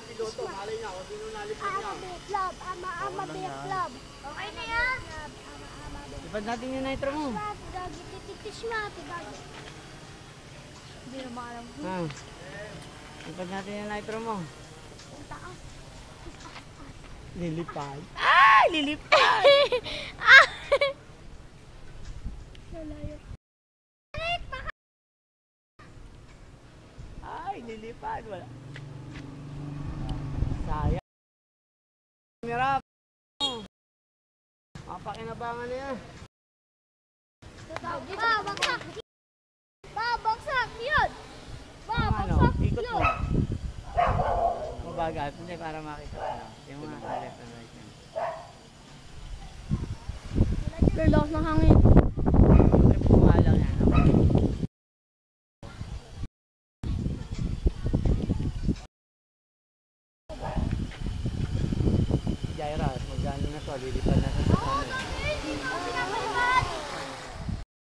piloto, malay niya kung sino nalipin niya. Ama beer club. Okay na yan. Lipad natin yung nitro mo. Hindi na maalam. Lipad natin yung nitro mo. Lilipad. Lilipad! Lilipad. Wala. Sayang. Mirap. Mapakinabangan na yan. Babagsak! Babagsak! Yun! Babagsak! Ikot mo. Mabagal. Hindi, para makita ko lang. Yung mga left and right yan. Lakas ng hangin. Trip ko nga lang yan. Jaira, magano na to. Lilipad na sa sana.